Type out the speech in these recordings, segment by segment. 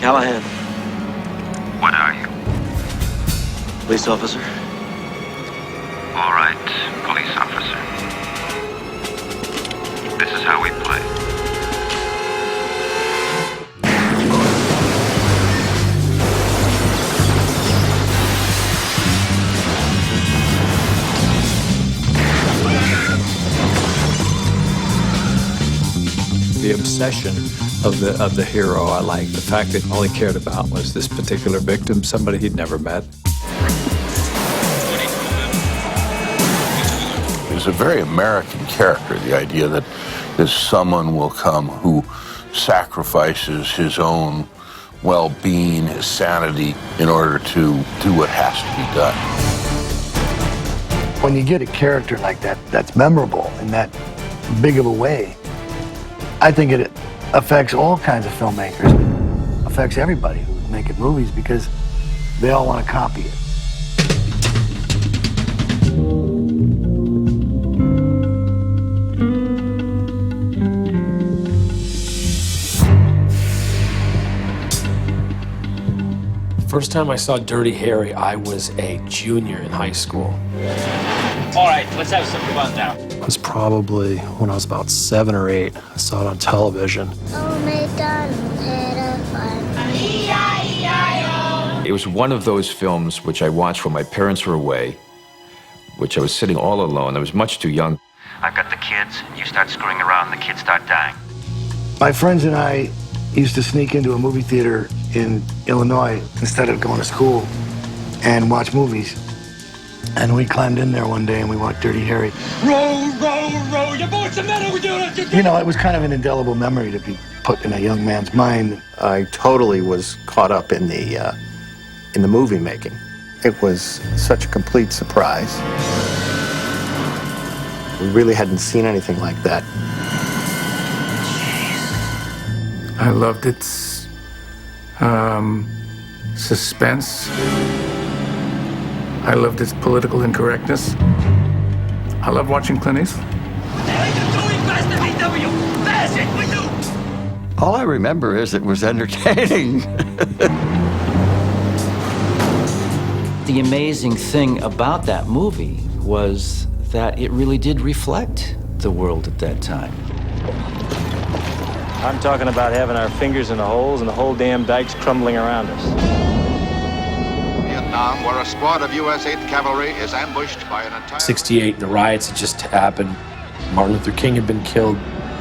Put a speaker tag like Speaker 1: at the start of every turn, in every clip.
Speaker 1: Callahan.
Speaker 2: What are you?
Speaker 1: Police officer.
Speaker 2: All right, police officer. This is how we play.
Speaker 3: The obsession of the hero I like. The fact that all he cared about was this particular victim, somebody he'd never met.
Speaker 4: It's a very American character, the idea that someone will come who sacrifices his own well-being, his sanity, in order to do what has to be done.
Speaker 5: When you get a character like that, that's memorable in that big of a way, I think it affects all kinds of filmmakers. It affects everybody who's making movies because they all want to copy it.
Speaker 6: First time I saw Dirty Harry, I was a junior in high school.
Speaker 7: All right, let's have some fun now.
Speaker 8: It was probably when I was about 7 or 8. I saw it on television.
Speaker 9: It was one of those films which I watched when my parents were away, which I was sitting all alone. I was much too young.
Speaker 2: I've got the kids, you start screwing around, the kids start dying.
Speaker 5: My friends and I used to sneak into a movie theater in Illinois instead of going to school and watch movies. And we climbed in there one day and we watched Dirty Harry.
Speaker 7: Row, row, row, your boy, what's the matter with you?
Speaker 5: You know, it was kind of an indelible memory to be put in a young man's mind.
Speaker 10: I totally was caught up in the movie making. It was such a complete surprise. We really hadn't seen anything like that.
Speaker 11: I loved its suspense. I loved its political incorrectness. I love watching Clint Eastwood.
Speaker 12: All I remember is it was entertaining.
Speaker 13: The amazing thing about that movie was that it really did reflect the world at that time.
Speaker 1: I'm talking about having our fingers in the holes and the whole damn dike's crumbling around us.
Speaker 14: Vietnam, where a squad of U.S. 8th Cavalry is ambushed by an entire...
Speaker 6: 68, the riots had just happened. Martin Luther King had been killed.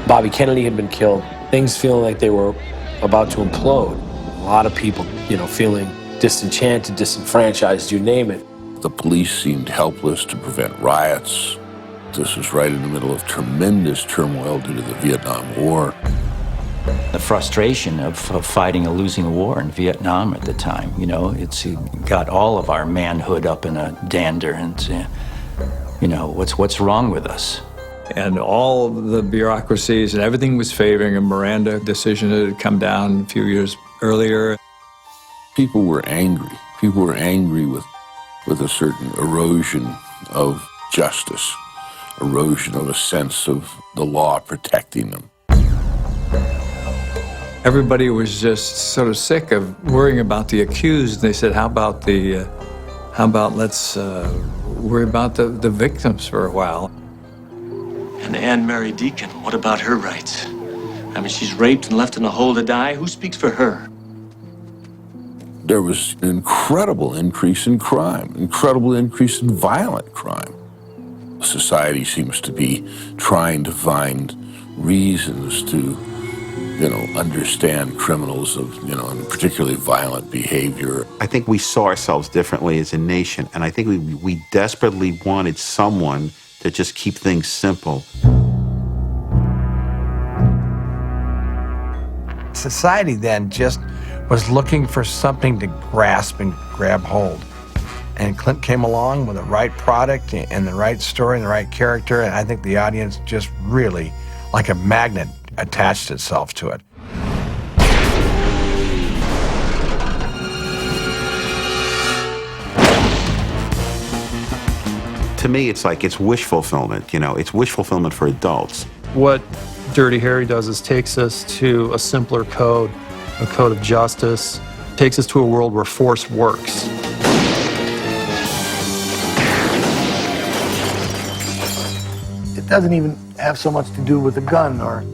Speaker 6: Bobby Kennedy had been killed. Things feeling like they were about to implode. A lot of people, feeling disenchanted, disenfranchised, you name it.
Speaker 4: The police seemed helpless to prevent riots. This was right in the middle of tremendous turmoil due to the Vietnam War.
Speaker 13: The frustration of fighting a losing war in Vietnam at the time, it got all of our manhood up in a dander and, what's wrong with us?
Speaker 3: And all of the bureaucracies and everything was favoring a Miranda decision that had come down a few years earlier.
Speaker 4: People were angry. People were angry with a certain erosion of justice, erosion of a sense of the law protecting them.
Speaker 3: Everybody was just sort of sick of worrying about the accused. They said, how about let's worry about the victims for a while.
Speaker 1: And Anne Mary Deacon, what about her rights? I mean, she's raped and left in a hole to die. Who speaks for her?
Speaker 4: There was an incredible increase in crime, incredible increase in violent crime. Society seems to be trying to find reasons to understand criminals of, and particularly violent behavior.
Speaker 15: I think we saw ourselves differently as a nation, and I think we desperately wanted someone to just keep things simple.
Speaker 16: Society then just was looking for something to grasp and grab hold. And Clint came along with the right product and the right story and the right character, and I think the audience just really, like a magnet, attached itself to it.
Speaker 15: To me, it's wish fulfillment, it's wish fulfillment for adults.
Speaker 8: What Dirty Harry does is takes us to a simpler code a code of justice, takes us to a world where force works.
Speaker 5: It doesn't even have so much to do with a gun or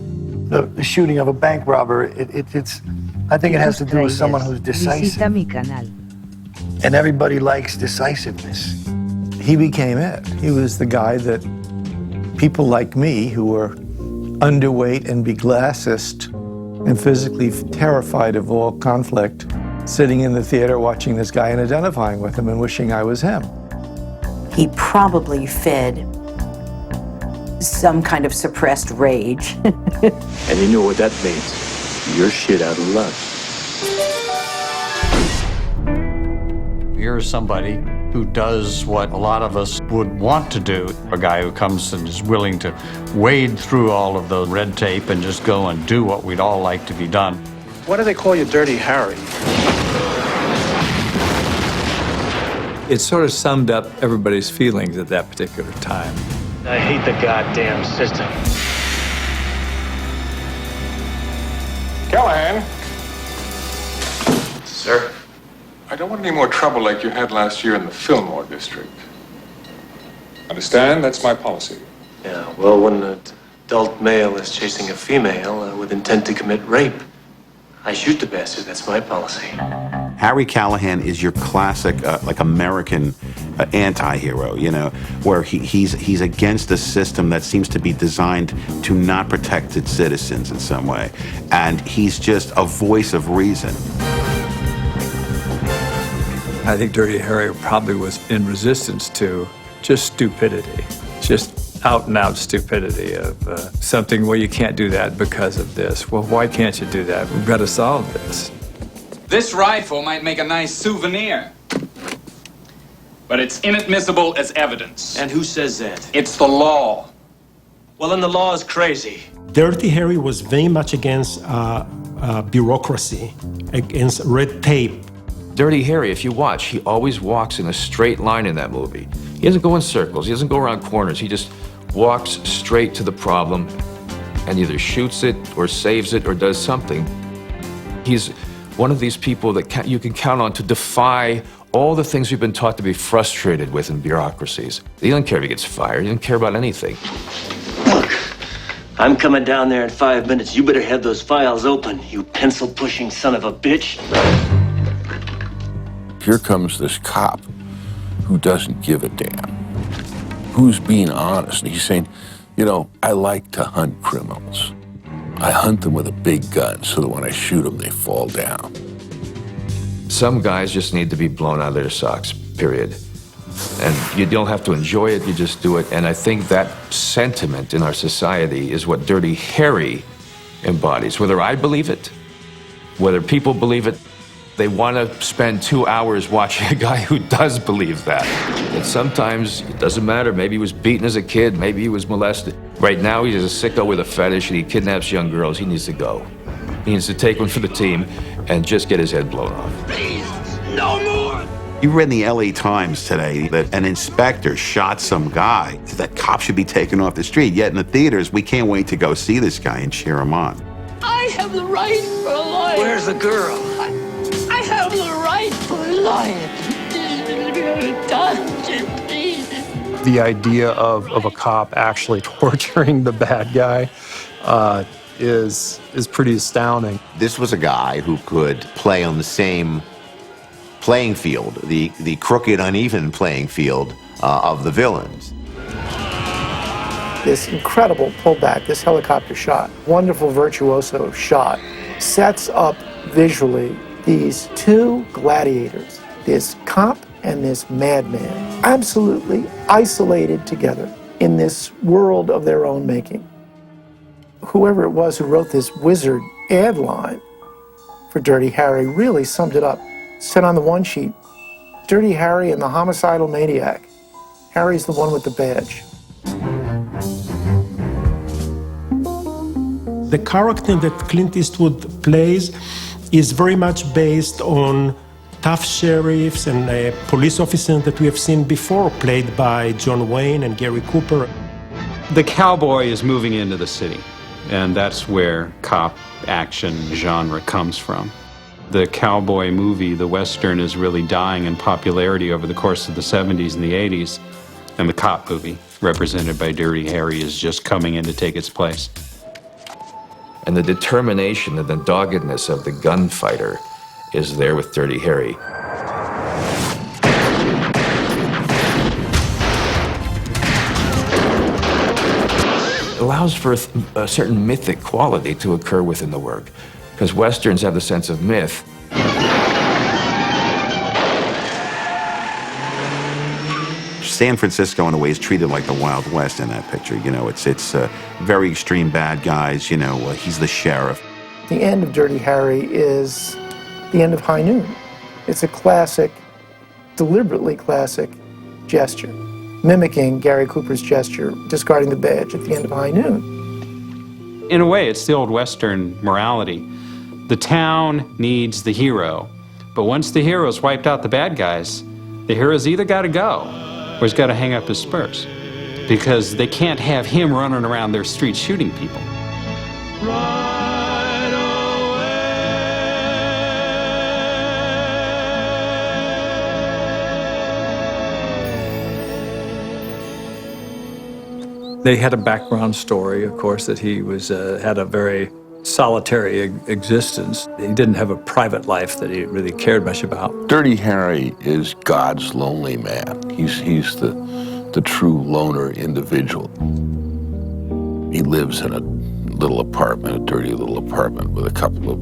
Speaker 5: the shooting of a bank robber. I think it has to do with someone who's decisive. And everybody likes decisiveness.
Speaker 17: He became it. He was the guy that people like me, who were underweight and beglassed and physically terrified of all conflict, sitting in the theater watching this guy and identifying with him and wishing I was him.
Speaker 18: He probably fed some kind of suppressed rage.
Speaker 1: And you know what that means. You're shit out of luck.
Speaker 19: Here's somebody who does what a lot of us would want to do. A guy who comes and is willing to wade through all of the red tape and just go and do what we'd all like to be done.
Speaker 11: Why do they call you Dirty Harry?
Speaker 3: It sort of summed up everybody's feelings at that particular time.
Speaker 7: I hate the goddamn system.
Speaker 11: Callahan.
Speaker 1: Sir?
Speaker 11: I don't want any more trouble like you had last year in the Fillmore district. Understand? That's my policy.
Speaker 1: Yeah, well, when an adult male is chasing a female with intent to commit rape, I shoot the bastard. That's my policy.
Speaker 15: Harry Callahan is your classic, like American anti-hero, you know, where he's against a system that seems to be designed to not protect its citizens in some way. And he's just a voice of reason.
Speaker 3: I think Dirty Harry probably was in resistance to just stupidity, just out-and-out stupidity of something, well, you can't do that because of this. Well, why can't you do that? We've got to solve this.
Speaker 20: This rifle might make a nice souvenir, but it's inadmissible as evidence.
Speaker 1: And who says that?
Speaker 20: It's the law.
Speaker 1: Well, then the law is crazy.
Speaker 21: Dirty Harry was very much against bureaucracy, against red tape.
Speaker 9: Dirty Harry, if you watch, he always walks in a straight line in that movie. He doesn't go in circles. He doesn't go around corners. He just walks straight to the problem and either shoots it or saves it or does something. He's one of these people that you can count on to defy all the things we've been taught to be frustrated with in bureaucracies. He doesn't care if he gets fired. He doesn't care about anything.
Speaker 1: Look, I'm coming down there in 5 minutes. You better have those files open, you pencil-pushing son of a bitch.
Speaker 4: Here comes this cop who doesn't give a damn, who's being honest. And he's saying, you know, I like to hunt criminals. I hunt them with a big gun so that when I shoot them, they fall down.
Speaker 9: Some guys just need to be blown out of their socks, period. And you don't have to enjoy it, you just do it. And I think that sentiment in our society is what Dirty Harry embodies. Whether I believe it, whether people believe it, they want to spend 2 hours watching a guy who does believe that. And sometimes it doesn't matter. Maybe he was beaten as a kid. Maybe he was molested. Right now, he's a sicko with a fetish and he kidnaps young girls. He needs to go. He needs to take one for the team and just get his head blown off.
Speaker 7: Please, no more!
Speaker 15: You read in the LA Times today that an inspector shot some guy. That cop should be taken off the street. Yet in the theaters, we can't wait to go see this guy and cheer him on.
Speaker 7: I have the right for life.
Speaker 1: Where's the girl?
Speaker 7: I have the right for life.
Speaker 8: The idea of a cop actually torturing the bad guy is pretty astounding.
Speaker 22: This was a guy who could play on the same playing field, the crooked, uneven playing field of the villains.
Speaker 23: This incredible pullback, this helicopter shot, wonderful virtuoso shot, sets up visually these two gladiators, this cop and this madman, absolutely isolated together in this world of their own making. Whoever it was who wrote this wizard ad line for Dirty Harry really summed it up. Said on the one sheet, Dirty Harry and the homicidal maniac. Harry's the one with the badge.
Speaker 21: The character that Clint Eastwood plays is very much based on tough sheriffs and police officers that we have seen before, played by John Wayne and Gary Cooper.
Speaker 24: The cowboy is moving into the city.
Speaker 2: and that's where cop action genre comes from. The cowboy movie, the Western, is really dying in popularity over the course of the 70s and the 80s, and the cop movie, represented by Dirty Harry, is just coming in to take its place.
Speaker 9: And the determination and the doggedness of the gunfighter is there with Dirty Harry. It allows for a certain mythic quality to occur within the work, because Westerns have the sense of myth.
Speaker 15: San Francisco, in a way, is treated like the Wild West in that picture. You know, it's very extreme bad guys. You know, he's the sheriff.
Speaker 23: The end of Dirty Harry is the end of High Noon. It's a classic, deliberately classic gesture, mimicking Gary Cooper's gesture, discarding the badge at the end of High Noon.
Speaker 2: In a way, it's the old Western morality. The town needs the hero, but once the hero's wiped out the bad guys, the hero's either got to go or he's got to hang up his spurs, because they can't have him running around their streets shooting people.
Speaker 3: They had a background story, of course, that he was had a very solitary existence. He didn't have a private life that he really cared much about.
Speaker 4: Dirty Harry is God's lonely man. He's the true loner individual. He lives in a little apartment, a dirty little apartment with a couple of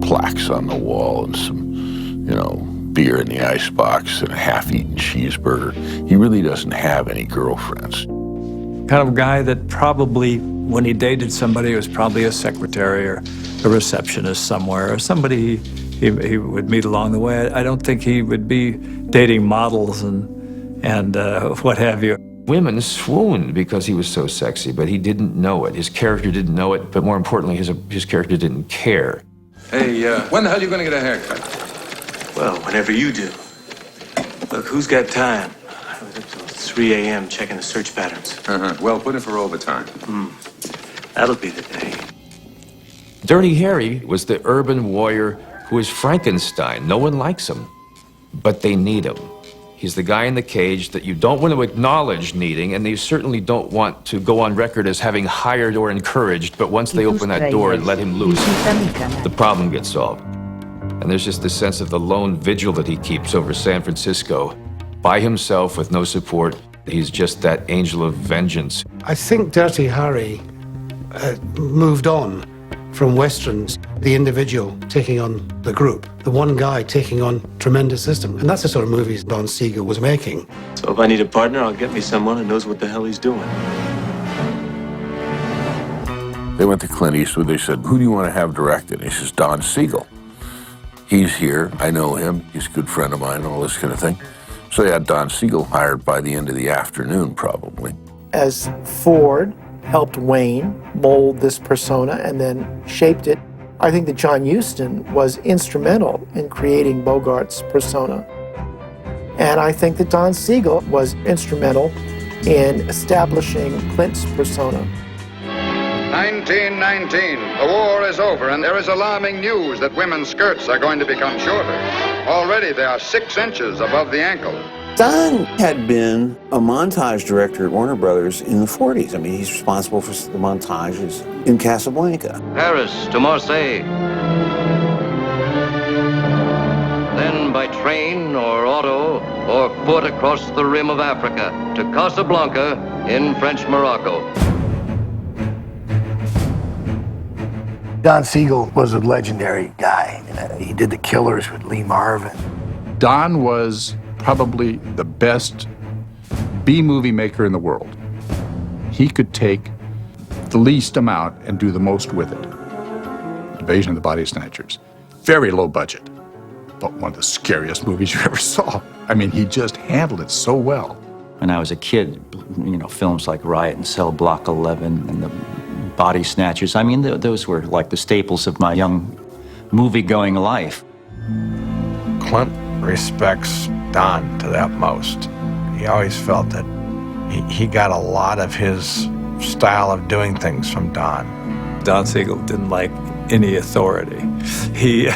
Speaker 4: plaques on the wall and some, beer in the icebox and a half-eaten cheeseburger. He really doesn't have any girlfriends.
Speaker 3: Kind of guy that probably, when he dated somebody, was probably a secretary or a receptionist somewhere, or somebody he would meet along the way. I don't think he would be dating models and what have you.
Speaker 9: Women swooned because he was so sexy, but he didn't know it. His character didn't know it, but more importantly, his character didn't care.
Speaker 10: Hey, when the hell are you going to get a haircut?
Speaker 1: Well, whenever you do. Look, who's got time? I was up till 3 a.m. checking the search patterns.
Speaker 10: Well, put in for overtime.
Speaker 1: That'll be the day.
Speaker 9: Dirty Harry was the urban warrior who is Frankenstein. No one likes him, but they need him. He's the guy in the cage that you don't want to acknowledge needing, and you certainly don't want to go on record as having hired or encouraged, but once they open that door and let him loose, the problem gets solved. And there's just this sense of the lone vigil that he keeps over San Francisco, by himself with no support. He's just that angel of vengeance.
Speaker 12: I think Dirty Harry moved on from Westerns, the individual taking on the group, the one guy taking on tremendous system. And that's the sort of movies Don Siegel was making.
Speaker 1: So if I need a partner, I'll get me someone who knows what the hell he's doing.
Speaker 4: They went to Clint Eastwood. They said, who do you want to have directed? And he says, Don Siegel. He's here. I know him. He's a good friend of mine, all this kind of thing. So they had Don Siegel hired by the end of the afternoon, probably.
Speaker 23: As Ford helped Wayne mold this persona and then shaped it, I think that John Huston was instrumental in creating Bogart's persona. And I think that Don Siegel was instrumental in establishing Clint's persona.
Speaker 14: 1919. The war is over, and there is alarming news that women's skirts are going to become shorter. Already they are 6 inches above the ankle.
Speaker 24: Don had been a montage director at Warner Brothers in the 40s. I mean, he's responsible for the montages in Casablanca.
Speaker 25: Paris to Marseille. Then by train or auto or foot across the rim of Africa to Casablanca in French Morocco.
Speaker 5: Don Siegel was a legendary guy. He did The Killers with Lee Marvin.
Speaker 11: Don was probably the best B-movie maker in the world. He could take the least amount and do the most with it. Invasion of the Body Snatchers. Very low budget, but one of the scariest movies you ever saw. I mean, he just handled it so well.
Speaker 13: When I was a kid, films like Riot and Cell Block 11 and the Body Snatchers, I mean, those were like the staples of my young movie-going life.
Speaker 16: Clint respects Don to the utmost. He always felt that he got a lot of his style of doing things from Don.
Speaker 3: Don Siegel didn't like any authority. He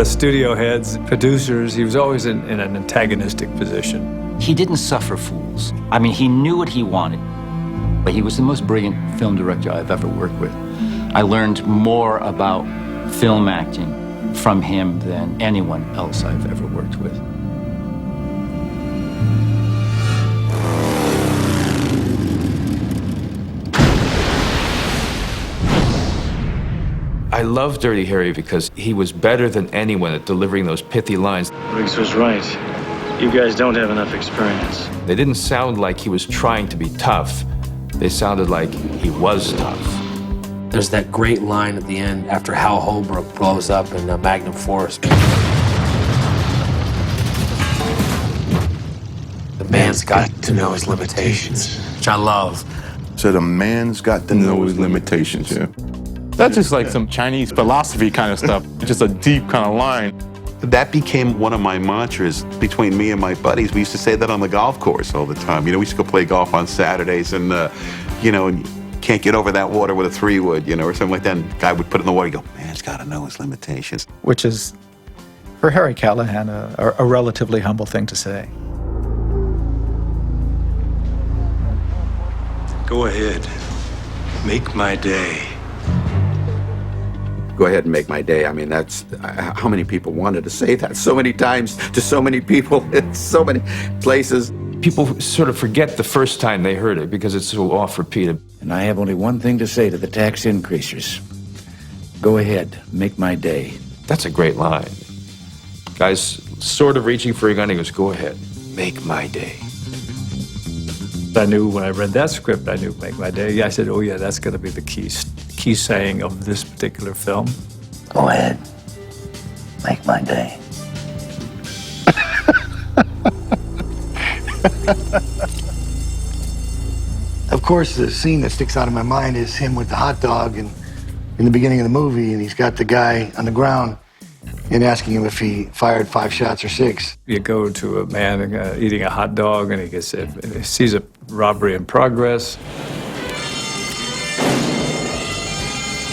Speaker 3: studio heads, producers, he was always in an antagonistic position.
Speaker 13: He didn't suffer fools. I mean, he knew what he wanted. But he was the most brilliant film director I've ever worked with. I learned more about film acting from him than anyone else I've ever worked with.
Speaker 9: I love Dirty Harry because he was better than anyone at delivering those pithy lines.
Speaker 1: Riggs was right. You guys don't have enough experience.
Speaker 9: They didn't sound like he was trying to be tough. They sounded like he was tough.
Speaker 6: There's that great line at the end after Hal Holbrook blows up in Magnum Force. The man's got to know his limitations, which I love.
Speaker 4: So the man's got to know his limitations, yeah.
Speaker 17: That's just like some Chinese philosophy kind of stuff, just a deep kind of line.
Speaker 15: That became one of my mantras between me and my buddies. We used to say that on the golf course all the time. You know, we used to go play golf on Saturdays and, you know, and can't get over that water with a 3-wood, you know, or something like that. And the guy would put it in the water and go, man's got to know his limitations.
Speaker 18: Which is, for Harry Callahan, a relatively humble thing to say.
Speaker 1: Go ahead. Make my day.
Speaker 19: Go ahead and make my day. I mean, that's how many people wanted to say that so many times to so many people in so many places.
Speaker 9: People sort of forget the first time they heard it because it's so oft-repeated.
Speaker 20: And I have only one thing to say to the tax increasers. Go ahead, make my day.
Speaker 9: That's a great line. Guy's sort of reaching for a gun. He goes, go ahead, make my day.
Speaker 3: I knew when I read that script, I knew make my day. Yeah, I said, oh yeah, that's going to be the key saying of this particular film.
Speaker 20: Go ahead, make my day.
Speaker 5: Of course, the scene that sticks out in my mind is him with the hot dog and in the beginning of the movie, and he's got the guy on the ground and asking him if he fired 5 shots or 6.
Speaker 3: You go to a man eating a hot dog, and he sees a robbery in progress.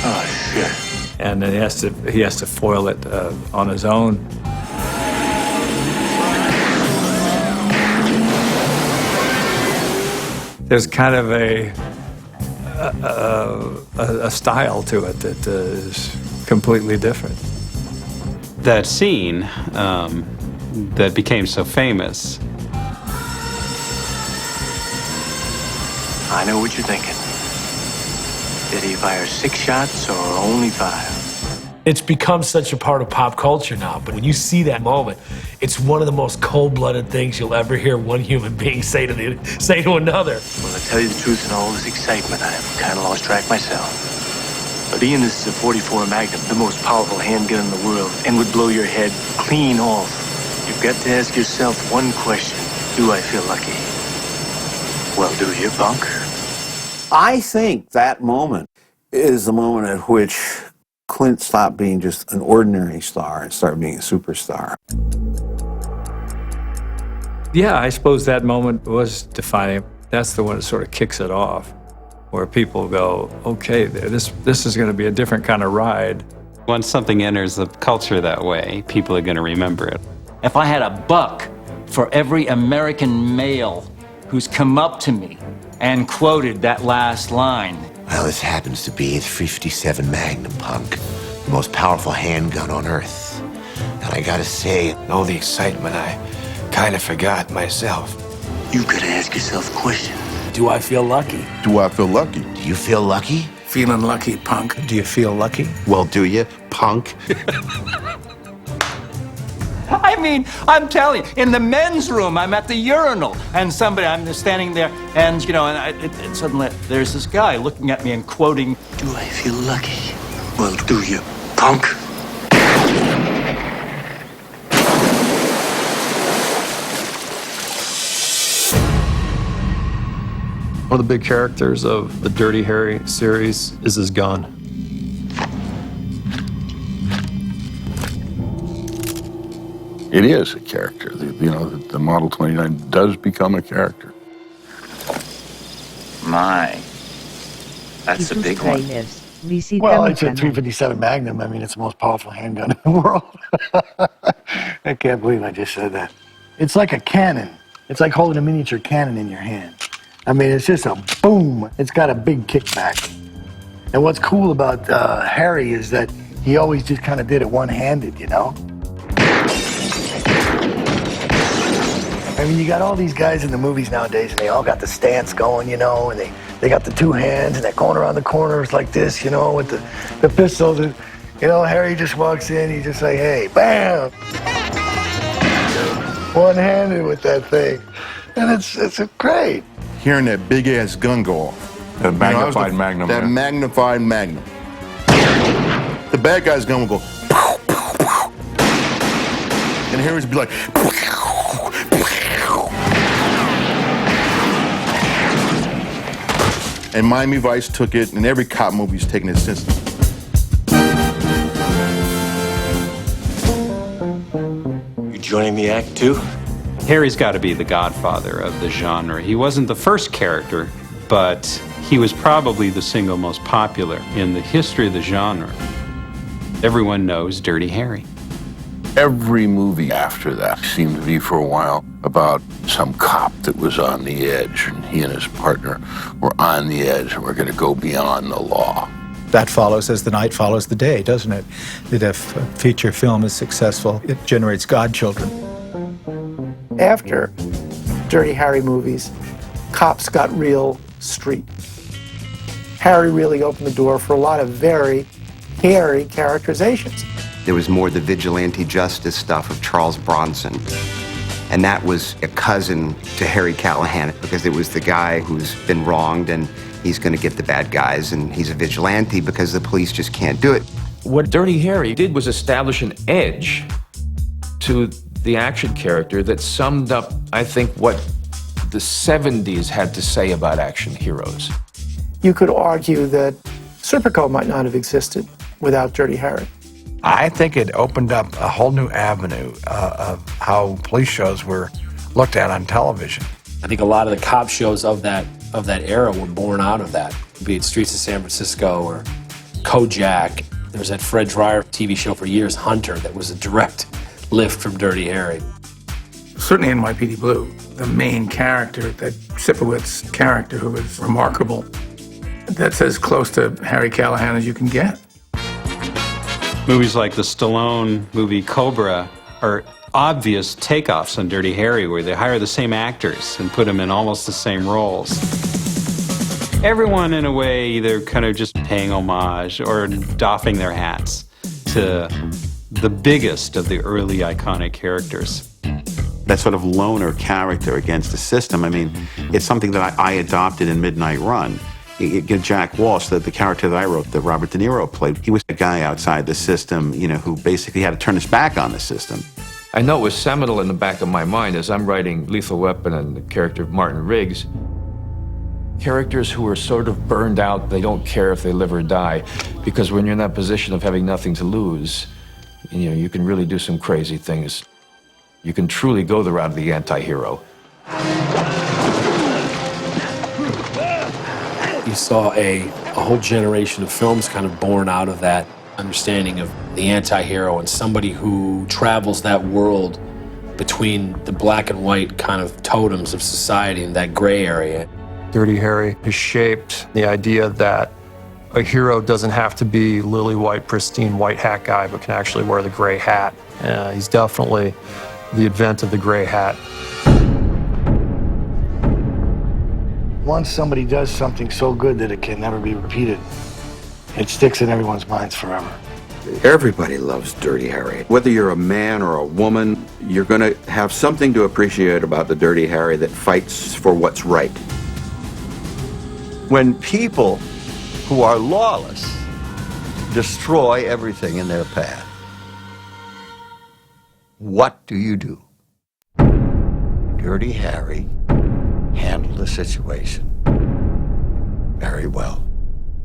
Speaker 1: Oh, shit.
Speaker 3: And then he has to foil it on his own. There's kind of a style to it that is completely different.
Speaker 2: That scene that became so famous.
Speaker 1: I know what you're thinking. Did he fire 6 shots or only 5?
Speaker 6: It's become such a part of pop culture now, but when you see that moment, it's one of the most cold-blooded things you'll ever hear one human being say to another.
Speaker 1: Well, to tell you the truth, in all this excitement, I've kind of lost track myself. But Ian, this is a .44 Magnum, the most powerful handgun in the world, and would blow your head clean off. You've got to ask yourself one question. Do I feel lucky? Well, do you, punk?
Speaker 24: I think that moment is the moment at which Clint stopped being just an ordinary star and started being a superstar.
Speaker 3: Yeah, I suppose that moment was defining. That's the one that sort of kicks it off, where people go, okay, this is going to be a different kind of ride.
Speaker 2: Once something enters the culture that way, people are going to remember it.
Speaker 13: If I had $1 for every American male who's come up to me and quoted that last line.
Speaker 22: Well, this happens to be the .57 Magnum, punk. The most powerful handgun on Earth. And I gotta say,
Speaker 9: all the excitement, I kind of forgot myself.
Speaker 1: You've got to ask yourself a question.
Speaker 6: Do I feel lucky?
Speaker 4: Do I feel lucky?
Speaker 22: do you feel lucky?
Speaker 6: Feeling lucky, punk.
Speaker 18: Do you feel lucky?
Speaker 15: Well, do you, punk?
Speaker 13: I mean, I'm telling you, in the men's room, I'm at the urinal, and I'm standing there, and, you know, and suddenly there's this guy looking at me and quoting,
Speaker 1: Do I feel lucky? Well, do you, punk?
Speaker 8: One of the big characters of the Dirty Harry series is his gun.
Speaker 4: It is a character. The Model 29 does become a character.
Speaker 26: My, that's a big one.
Speaker 5: Well, it's a .357 Magnum. I mean, it's the most powerful handgun in the world. I can't believe I just said that. It's like a cannon. It's like holding a miniature cannon in your hand. I mean, it's just a boom. It's got a big kickback. And what's cool about Harry is that he always just kind of did it one-handed, you know? I mean, you got all these guys in the movies nowadays, and they all got the stance going, you know, and they got the two hands, and they're going around the corners like this, you know, with the pistols. And, you know, Harry just walks in, he's just like, hey, bam! One-handed with that thing. And it's great.
Speaker 4: Hearing that big-ass gun go off.
Speaker 17: That magnified Magnum.
Speaker 4: That magnified Magnum. The bad guy's gun will go, pow, pow, pow. And Harry's be like, pow, pow, pow. And Miami Vice took it, and every cop movie's taken it since.
Speaker 1: You joining the act too?
Speaker 2: Harry's got to be the godfather of the genre. He wasn't the first character, but he was probably the single most popular in the history of the genre. Everyone knows Dirty Harry.
Speaker 4: Every movie after that seemed to be, for a while, about some cop that was on the edge, and he and his partner were on the edge and were going to go beyond the law.
Speaker 18: That follows as the night follows the day, doesn't it? That if a feature film is successful, it generates godchildren.
Speaker 7: After Dirty Harry movies, cops got real street. Harry really opened the door for a lot of very hairy characterizations.
Speaker 10: There was more the vigilante justice stuff of Charles Bronson. And that was a cousin to Harry Callahan because it was the guy who's been wronged and he's going to get the bad guys and he's a vigilante because the police just can't do it.
Speaker 9: What Dirty Harry did was establish an edge to the action character that summed up, I think, what the 70s had to say about action heroes.
Speaker 7: You could argue that Serpico might not have existed without Dirty Harry.
Speaker 16: I think it opened up a whole new avenue of how police shows were looked at on television.
Speaker 6: I think a lot of the cop shows of that era were born out of that, be it Streets of San Francisco or Kojak. There was that Fred Dryer TV show for years, Hunter, that was a direct lift from Dirty Harry.
Speaker 12: Certainly NYPD Blue, the main character, that Sipowicz character who was remarkable, that's as close to Harry Callahan as you can get.
Speaker 2: Movies like the Stallone movie Cobra are obvious takeoffs on Dirty Harry, where they hire the same actors and put them in almost the same roles. Everyone, in a way, either kind of just paying homage or doffing their hats to the biggest of the early iconic characters.
Speaker 15: That sort of loner character against the system, I mean, it's something that I adopted in Midnight Run. Jack Walsh, the character that I wrote, that Robert De Niro played, he was a guy outside the system, you know, who basically had to turn his back on the system.
Speaker 9: I know it was seminal in the back of my mind as I'm writing Lethal Weapon and the character of Martin Riggs. Characters who are sort of burned out, they don't care if they live or die, because when you're in that position of having nothing to lose, you know, you can really do some crazy things. You can truly go the route of the anti-hero.
Speaker 6: You saw a whole generation of films kind of born out of that understanding of the anti-hero and somebody who travels that world between the black and white kind of totems of society and that gray area.
Speaker 8: Dirty Harry has shaped the idea that a hero doesn't have to be lily-white, pristine, white hat guy, but can actually wear the gray hat. He's definitely the advent of the gray hat.
Speaker 5: Once somebody does something so good that it can never be repeated, it sticks in everyone's minds forever.
Speaker 19: Everybody loves Dirty Harry. Whether you're a man or a woman, you're going to have something to appreciate about the Dirty Harry that fights for what's right.
Speaker 21: When people who are lawless destroy everything in their path, what do? Dirty Harry handled the situation very well.